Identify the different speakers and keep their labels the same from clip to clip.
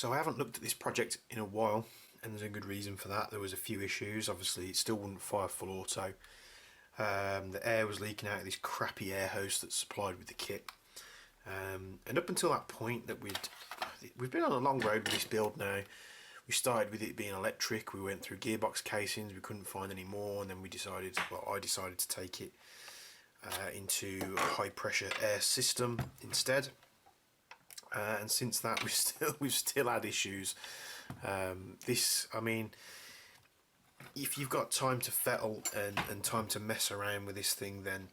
Speaker 1: So I haven't looked at this project in a while, and there's a good reason for that. There was a few issues. Obviously it still wouldn't fire full auto. The air was leaking out of this crappy air hose that's supplied with the kit. And up until that point that we've been on a long road with this build now. We started with it being electric, we went through gearbox casings, we couldn't find any more, and then I decided to take it into a high pressure air system instead. And since that we've still had issues. I mean, if you've got time to fettle and time to mess around with this thing, then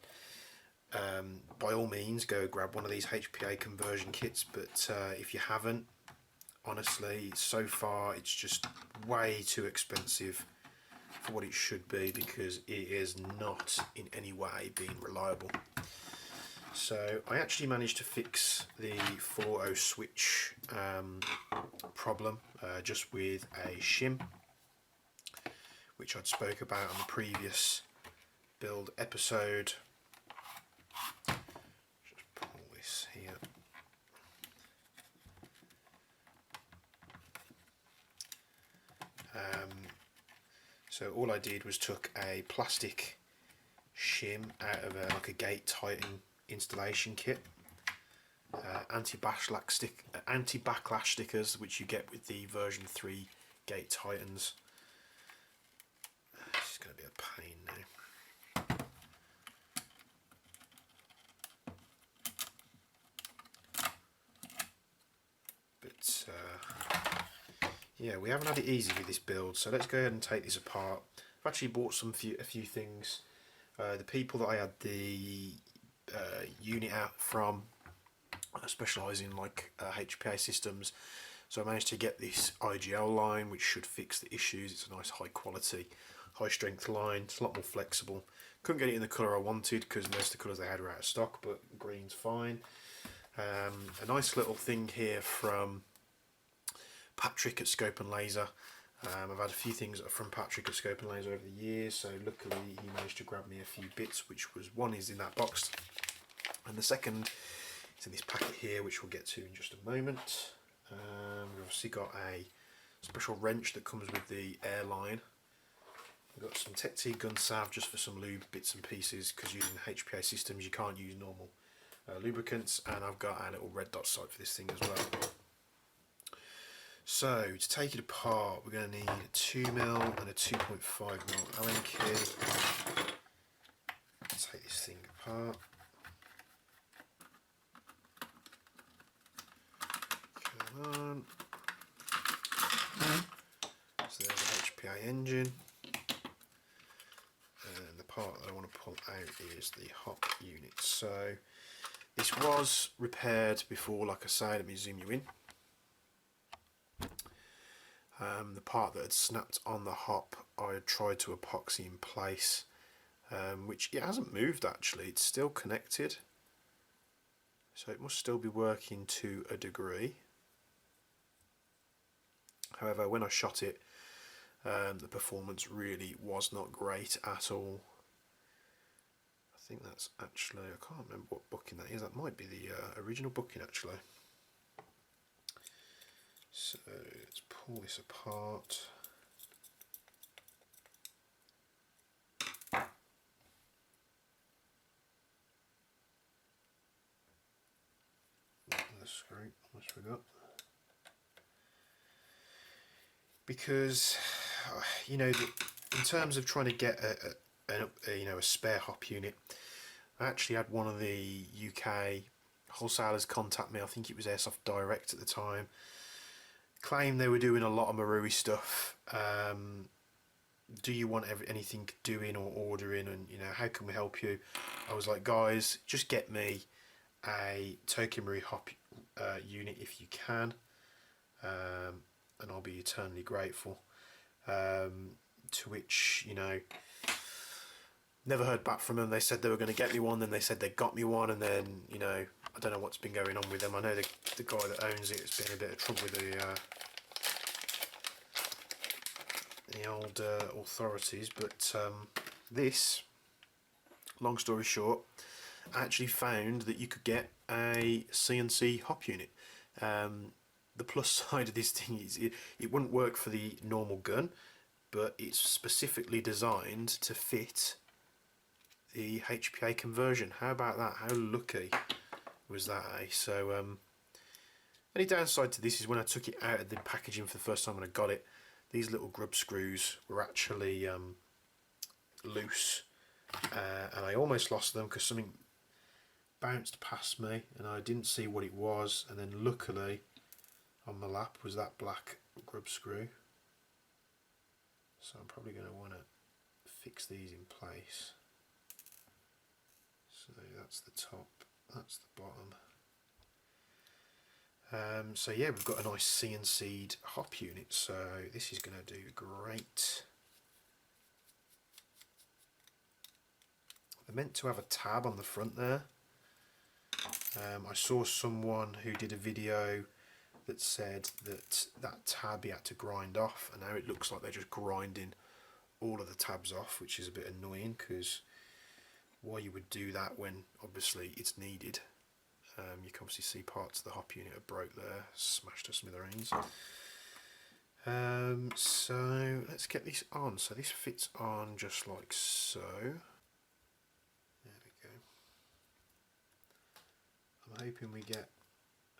Speaker 1: by all means go grab one of these HPA conversion kits, but if you haven't, honestly, so far it's just way too expensive for what it should be, because it is not in any way being reliable. So I actually managed to fix the full auto switch problem just with a shim, which I'd spoke about on the previous build episode. Just pull this here. So all I did was took a plastic shim out of like a gate tighten installation kit, anti-backlash stickers which you get with the version 3 gate tightens. This is going to be a pain now. But yeah, we haven't had it easy with this build, so let's go ahead and take this apart. I've actually bought a few things. The people that I had the unit out from specialise in like HPA systems, so I managed to get this IGL line, which should fix the issues. It's a nice high quality, high strength line. It's a lot more flexible. Couldn't get it in the colour I wanted because most of the colours they had were out of stock, but green's fine. A nice little thing here from Patrick at Scope and Laser. I've had a few things from Patrick at Scope and Laser over the years, so luckily he managed to grab me a few bits, which was, one is in that box, and the second is in this packet here, which we'll get to in just a moment. We've obviously got a special wrench that comes with the airline. We've got some Tech T gun salve just for some lube bits and pieces, because using HPA systems you can't use normal lubricants, and I've got a little red dot sight for this thing as well. So to take it apart, we're going to need a 2mm and a 2.5mm Allen key. Take this thing apart. Come on. So there's an HPA engine, and the part that I want to pull out is the hop unit. So this was repaired before, like I say. Let me zoom you in. The part that had snapped on the hop, I had tried to epoxy in place, which it hasn't moved actually, it's still connected, so it must still be working to a degree. However, when I shot it, the performance really was not great at all. I think that's actually, I can't remember what booking that is, that might be the original booking actually. So let's pull this apart. The screw, almost forgot. Because you know, in terms of trying to get a spare hop unit, I actually had one of the UK wholesalers contact me. I think it was Airsoft Direct at the time. Claimed they were doing a lot of Marui stuff. Do you want anything doing or ordering, and you know, how can we help you? I was like, guys, just get me a Toyko Marui hop unit if you can, and I'll be eternally grateful. To which, you know, never heard back from them. They said they were going to get me one, then they said they got me one, and then, you know, I don't know what's been going on with them. I know the guy that owns it has been in a bit of trouble with the old authorities, but this, long story short, I actually found that you could get a CNC hop unit. The the plus side of this thing is it wouldn't work for the normal gun, but it's specifically designed to fit the HPA conversion. How about that? How lucky was that, eh? So any downside to this is when I took it out of the packaging for the first time when I got it, these little grub screws were actually loose, and I almost lost them because something bounced past me and I didn't see what it was, and then luckily on my lap was that black grub screw. So I'm probably going to want to fix these in place. So that's the top, that's the bottom. So yeah, we've got a nice CNC'd hop unit, so this is going to do great. They're meant to have a tab on the front there. I saw someone who did a video that said that that tab he had to grind off, and now it looks like they're just grinding all of the tabs off, which is a bit annoying because why you would do that when obviously it's needed. You can obviously see parts of the hop unit are broke there, smashed to smithereens. So let's get this on. So this fits on just like so. There we go. I'm hoping we get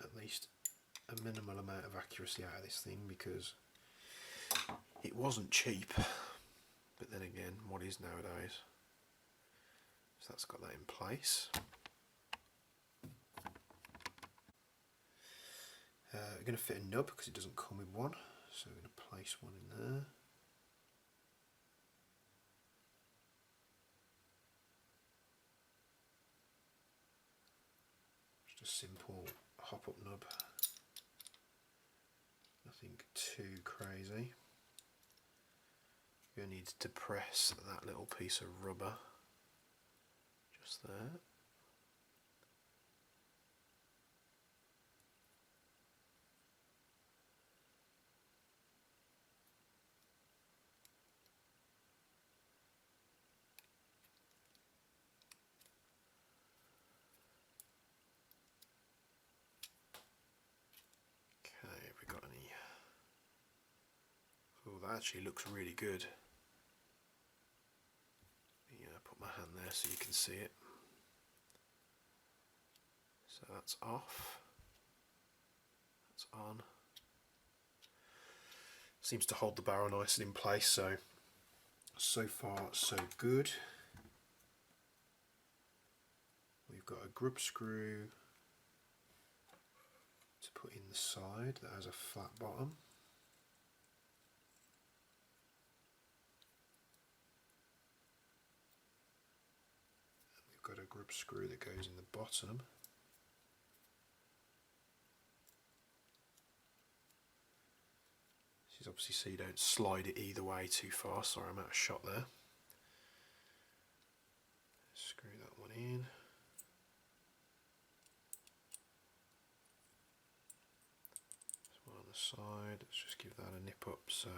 Speaker 1: at least a minimal amount of accuracy out of this thing because it wasn't cheap, but then again, what is nowadays? So that's got that in place. We're going to fit a nub because it doesn't come with one, so we're going to place one in there. Just a simple hop-up nub, nothing too crazy. You're going to need to press that little piece of rubber just there. That actually looks really good. Yeah, put my hand there so you can see it. So that's off. That's on. Seems to hold the barrel nice and in place, so far so good. We've got a grub screw to put in the side that has a flat bottom. Got a grub screw that goes in the bottom. This is obviously so you don't slide it either way too far. Sorry, I'm out of shot there. Screw that one in. There's one on the side. Let's just give that a nip up so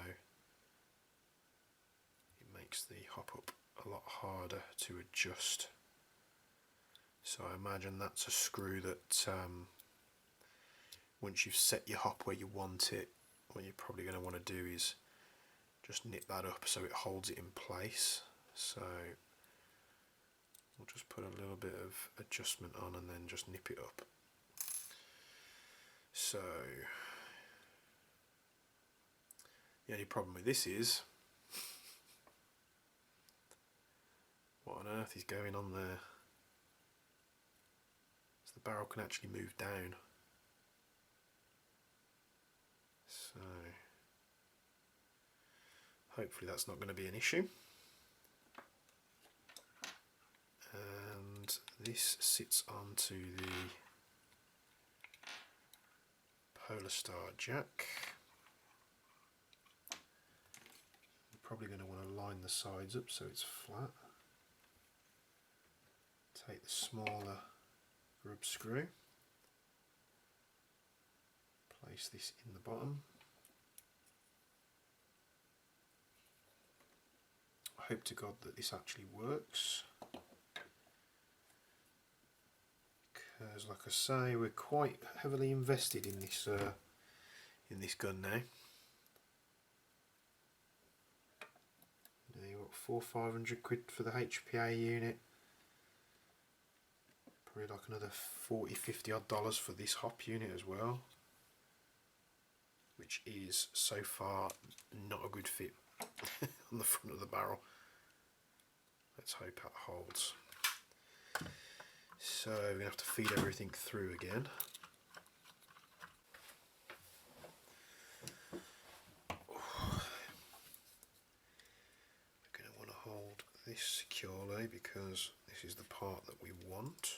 Speaker 1: it makes the hop up a lot harder to adjust. So I imagine that's a screw that once you've set your hop where you want it, what you're probably going to want to do is just nip that up so it holds it in place. So we'll just put a little bit of adjustment on and then just nip it up. So the only problem with this is what on earth is going on there? The barrel can actually move down, so hopefully that's not going to be an issue. And this sits onto the Polar Star jack. We're probably going to want to line the sides up so it's flat. Take the smaller grub screw, place this in the bottom. I hope to God that this actually works, because like I say, we're quite heavily invested in this in this gun now. You got 400-500 quid for the HPA unit. Probably like another 40-50 odd dollars for this hop unit as well, which is so far not a good fit on the front of the barrel. Let's hope that holds. So we're going to have to feed everything through again. We're going to want to hold this securely because this is the part that we want.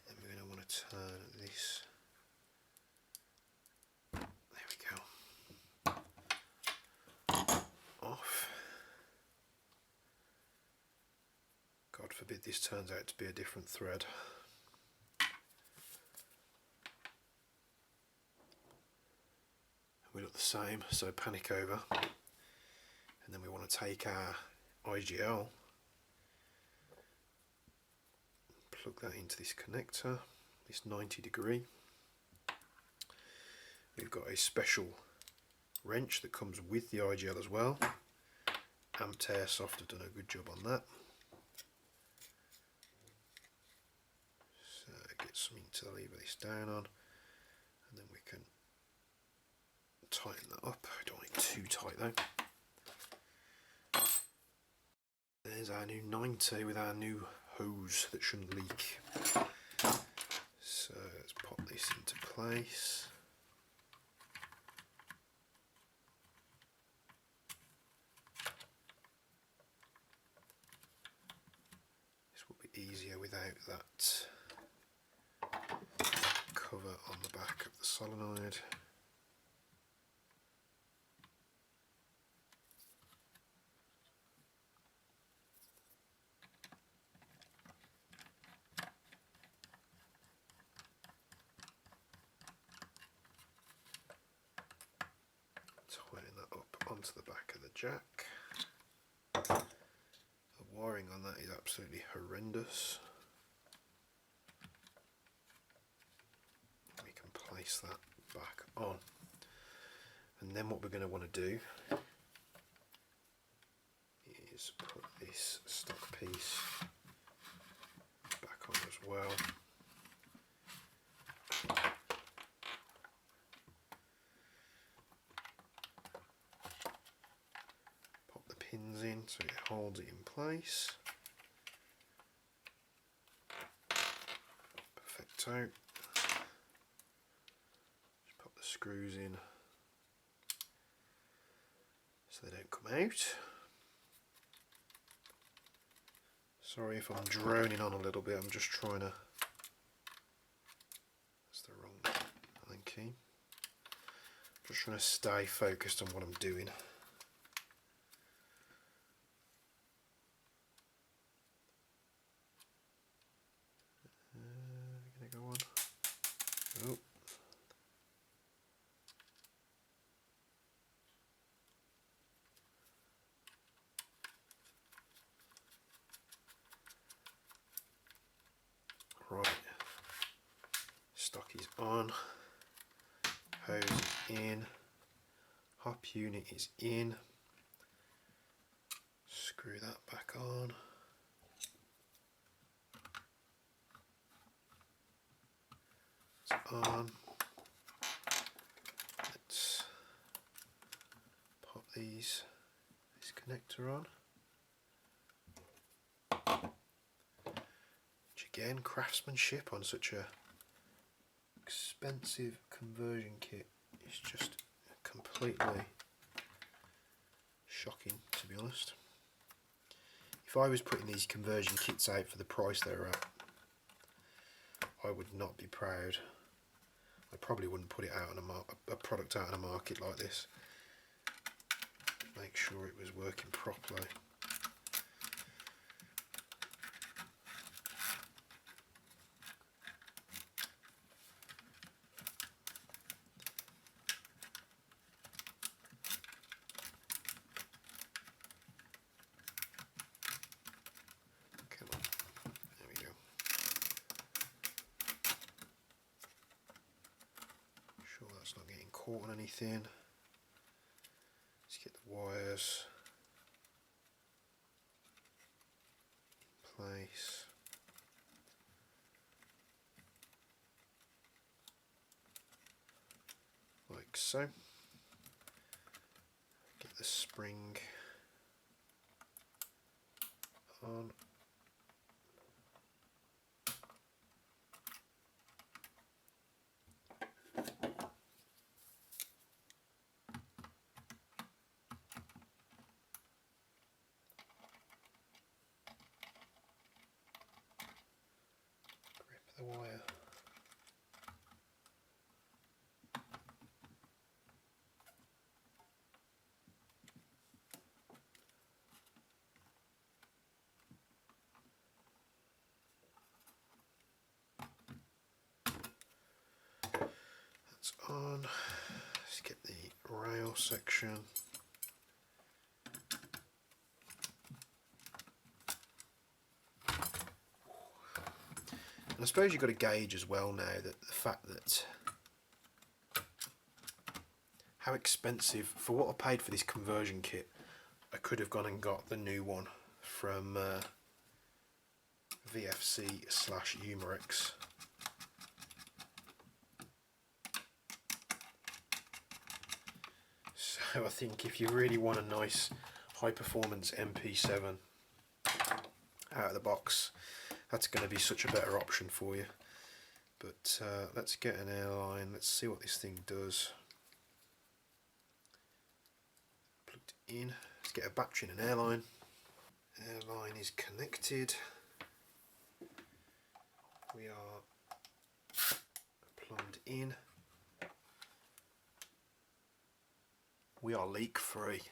Speaker 1: And we're going to want to turn this. There we go. Off. God forbid this turns out to be a different thread. We look the same, so panic over. And then we want to take our IGL, plug that into this connector, this 90°. We've got a special wrench that comes with the IGL as well. Amped Airsoft have done a good job on that. So get something to lever this down on, and then we can tighten that up. I don't want it too tight though. There's our new 90 with our new hose that shouldn't leak. So let's pop this into place. This will be easier without that cover on the back of the solenoid. Tighten that up onto the back of the jack. The wiring on that is absolutely horrendous. We can place that back on, and then what we're going to want to do is put this stock piece back on as well. Pop the pins in so it holds it in place. Perfecto. Just pop the screws in so they don't come out. Sorry if I'm droning on a little bit, I'm just trying to, that's the wrong Allen key. Just trying to stay focused on what I'm doing. Gonna go on. Oh. Right, stock is on, hose is in, hop unit is in, screw that back on, it's on. Let's pop this connector on. Again, craftsmanship on such a expensive conversion kit is just completely shocking, to be honest. If I was putting these conversion kits out for the price they're at, I would not be proud. I probably wouldn't put it out on a product out on a market like this. Make sure it was working properly. Come on, there we go. caught on anything. Let's get the wires in place. Like so. Get the spring on. Grip the wire. That's on. Let's get the rail section. And I suppose you've got to gauge as well now that the fact that how expensive, for what I paid for this conversion kit, I could have gone and got the new one from VFC/Umarex. So I think if you really want a nice high performance MP7 out of the box, that's going to be such a better option for you. But let's get an airline, let's see what this thing does. Plugged in, let's get a battery and an airline. Airline is connected. We are plumbed in. We are leak free.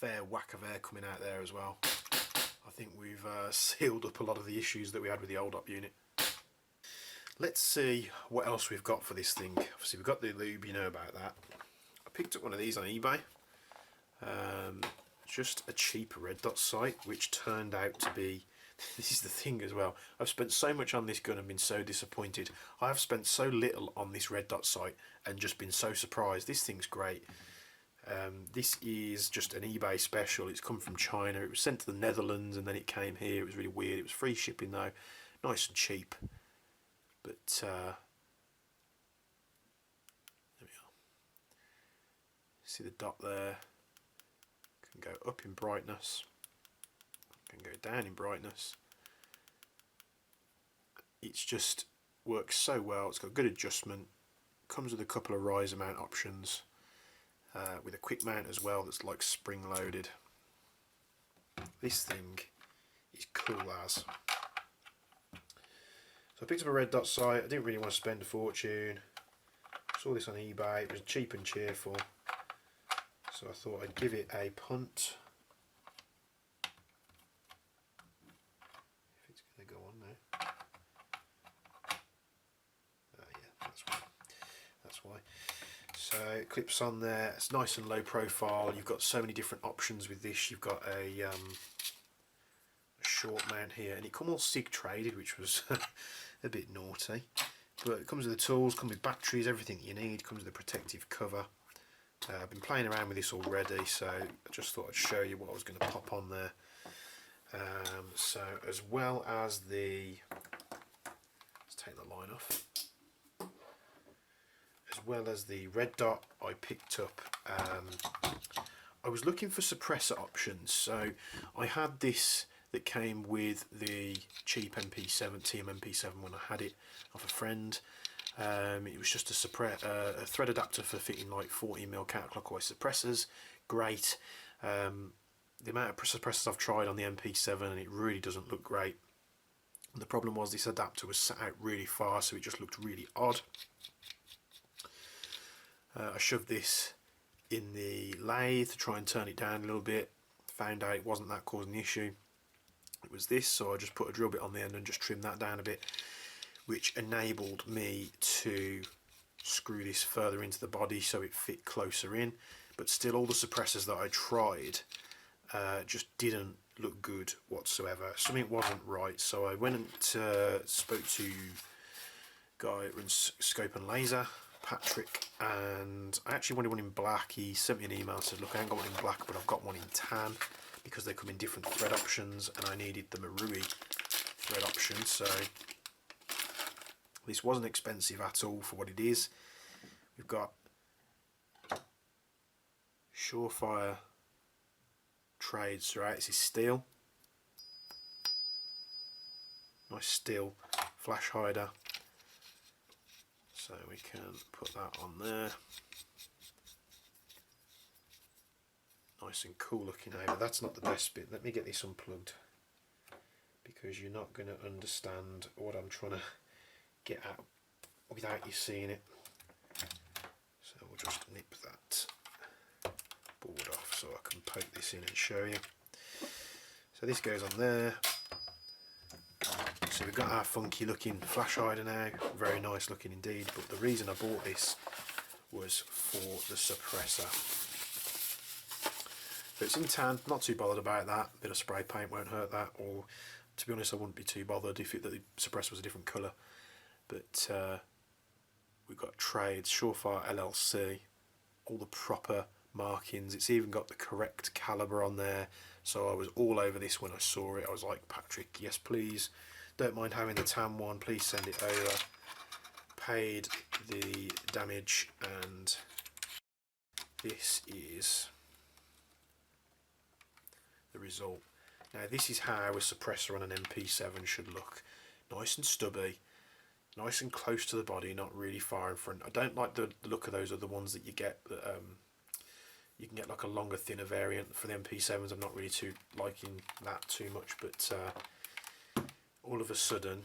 Speaker 1: Fair whack of air coming out there as well. I think we've sealed up a lot of the issues that we had with the old op unit. Let's see what else we've got for this thing. Obviously we've got the lube, you know about that. I picked up one of these on eBay. Just a cheap red dot sight, which turned out to be, this is the thing as well, I've spent so much on this gun and been so disappointed. I have spent so little on this red dot sight and just been so surprised. This thing's great. This is just an eBay special. It's come from China. It was sent to the Netherlands and then it came here. It was really weird. It was free shipping though, nice and cheap. But there we are. See the dot there? Can go up in brightness. Can go down in brightness. It's just works so well. It's got good adjustment. Comes with a couple of riser mount options. With a quick mount as well that's like spring loaded. This thing is cool as. So I picked up a red dot sight. I didn't really want to spend a fortune. Saw this on eBay. It was cheap and cheerful. So I thought I'd give it a punt. If it's going to go on now. Yeah, that's why. That's why. So it clips on there. It's nice and low profile. You've got so many different options with this. You've got a short mount here, and it come all SIG traded, which was a bit naughty. But it comes with the tools, comes with batteries, everything you need. Comes with a protective cover. I've been playing around with this already, so I just thought I'd show you what I was going to pop on there. So as well as the, let's take the line off. As well as the red dot, I picked up, I was looking for suppressor options. So I had this that came with the cheap MP7, TM MP7 when I had it off a friend. It was just a thread adapter for fitting like 40mm counterclockwise suppressors. Great. The amount of suppressors I've tried on the MP7 and it really doesn't look great. And the problem was this adapter was sat out really far, so it just looked really odd. I shoved this in the lathe to try and turn it down a little bit. Found out it wasn't that causing the issue. It was this, so I just put a drill bit on the end and just trimmed that down a bit, which enabled me to screw this further into the body so it fit closer in. but still all the suppressors that I tried just didn't look good whatsoever. Something wasn't right, so I went and spoke to guy that runs Scope and Laser, Patrick, and I actually wanted one in black. He sent me an email and said, look, I ain't got one in black, but I've got one in tan, because they come in different thread options, and I needed the Marui thread option. So this wasn't expensive at all for what it is. We've got Surefire trades throughout. This is steel, nice steel flash hider, so we can put that on there. Nice and cool looking over. That's not the best bit. Let me get this unplugged, because you're not going to understand what I'm trying to get at without you seeing it. So we'll just nip that board off so I can poke this in and show you. So this goes on there. So we've got our funky looking flash hider now, very nice looking indeed, but the reason I bought this was for the suppressor. But it's in tan, not too bothered about that. A bit of spray paint won't hurt that, or to be honest I wouldn't be too bothered if the suppressor was a different colour. But we've got trades, Surefire LLC, all the proper markings. It's even got the correct calibre on there, so I was all over this when I saw it. I was like, Patrick, yes please, don't mind having the tan one, please send it over. Paid the damage, and this is the result. Now this is how a suppressor on an MP7 should look. Nice and stubby, nice and close to the body, not really far in front. I don't like the look of those other ones that you get. You can get like a longer, thinner variant for the MP7s. I'm not really too liking that too much, but all of a sudden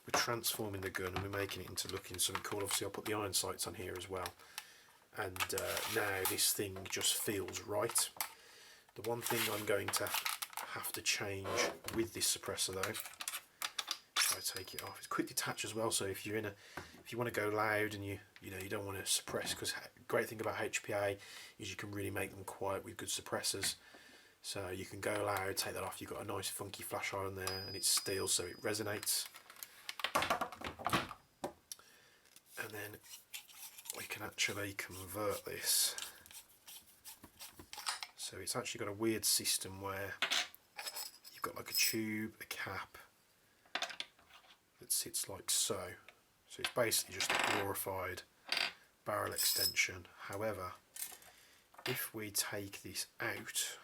Speaker 1: we're transforming the gun and we're making it into looking something cool. Obviously I'll put the iron sights on here as well, and now this thing just feels right. The one thing I'm going to have to change with this suppressor though, if I take it off, it's quick detach as well. So if you're if you want to go loud and you don't want to suppress, because great thing about HPA is you can really make them quiet with good suppressors. So you can go loud, take that off, you've got a nice funky flash eye on there, and it's steel so it resonates. And then we can actually convert this. So it's actually got a weird system where you've got like a tube, a cap that sits like so. So it's basically just a glorified barrel extension. However, if we take this out,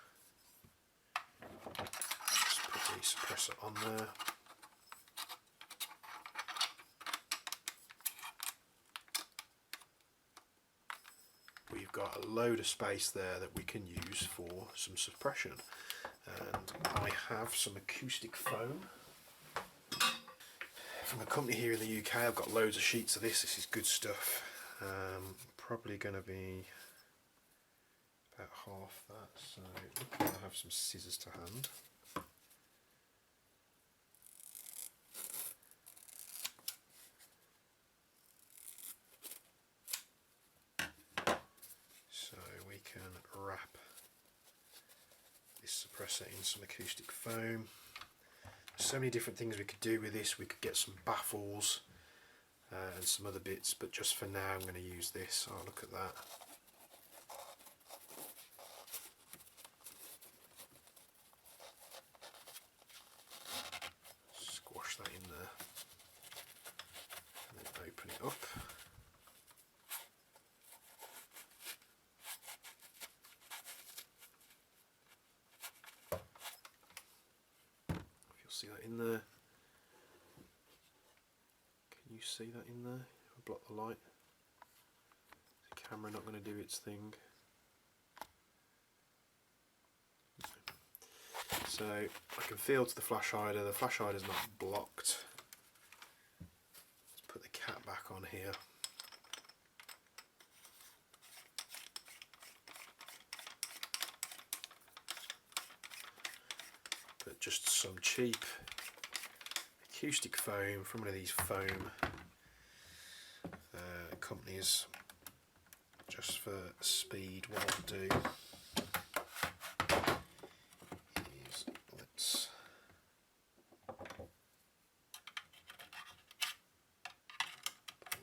Speaker 1: let's put the suppressor on there. We've got a load of space there that we can use for some suppression, and I have some acoustic foam from a company here in the UK. I've got loads of sheets of this. This is good stuff. Probably going to be about half that, so I have some scissors to hand. So we can wrap this suppressor in some acoustic foam. So many different things we could do with this. We could get some baffles and some other bits, but just for now I'm going to use this. Oh, look at that. Squash that in there and then open it up. See that in there? Can you see that in there? I'll block the light. Is the camera not going to do its thing? So I can feel to the flash hider. The flash hider is not blocked. Let's put the cap back on here. But just some cheap acoustic foam from one of these foam companies. just for speed, what I'll do is let's pull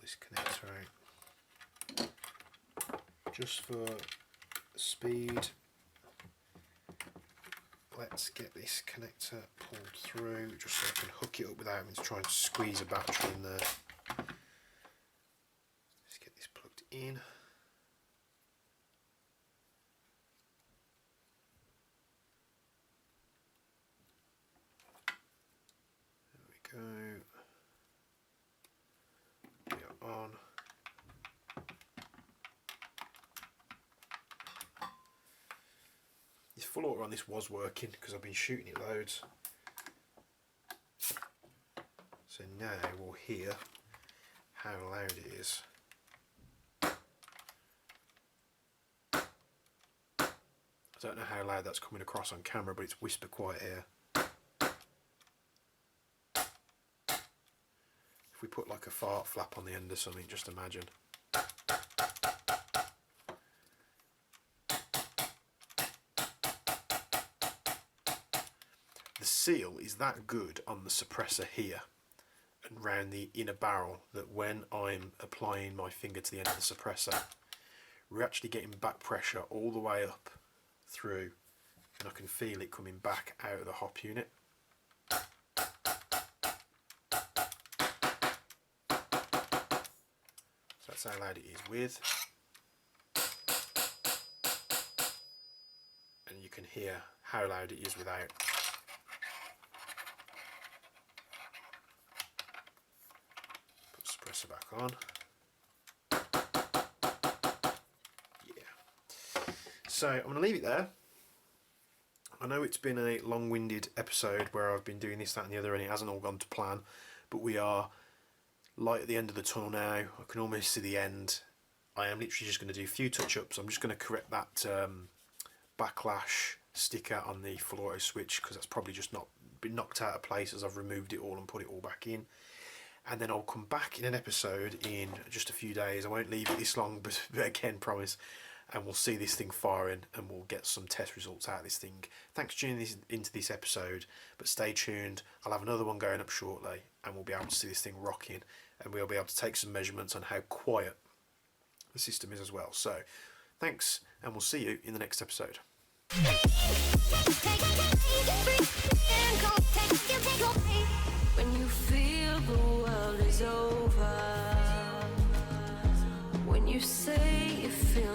Speaker 1: this connector out. Just for speed, let's get this connector pulled through just so I can hook it up without having to try and squeeze a battery in there. Let's get this plugged in. There we go. We are on. This full auto on this was working because I've been shooting it loads. So now we'll hear how loud it is. I don't know how loud that's coming across on camera, but it's whisper quiet here. If we put like a fart flap on the end of something, just imagine. The seal is that good on the suppressor here and round the inner barrel that when I'm applying my finger to the end of the suppressor, we're actually getting back pressure all the way up through, and I can feel it coming back out of the hop unit. So that's how loud it is with. And you can hear how loud it is without. Suppressor back on. Yeah. So I'm going to leave it there. I know it's been a long-winded episode where I've been doing this, that and the other, and it hasn't all gone to plan, but we are light at the end of the tunnel now. I can almost see the end. I am literally just going to do a few touch-ups. I'm just going to correct that backlash sticker on the full auto switch because that's probably just not been knocked out of place as I've removed it all and put it all back in. And then I'll come back in an episode in just a few days. I won't leave it this long, but again, promise. And we'll see this thing firing and we'll get some test results out of this thing. Thanks for tuning into this episode, but stay tuned. I'll have another one going up shortly and we'll be able to see this thing rocking and we'll be able to take some measurements on how quiet the system is as well. So thanks, and we'll see you in the next episode.
Speaker 2: When you feel the world is over, when you say you feel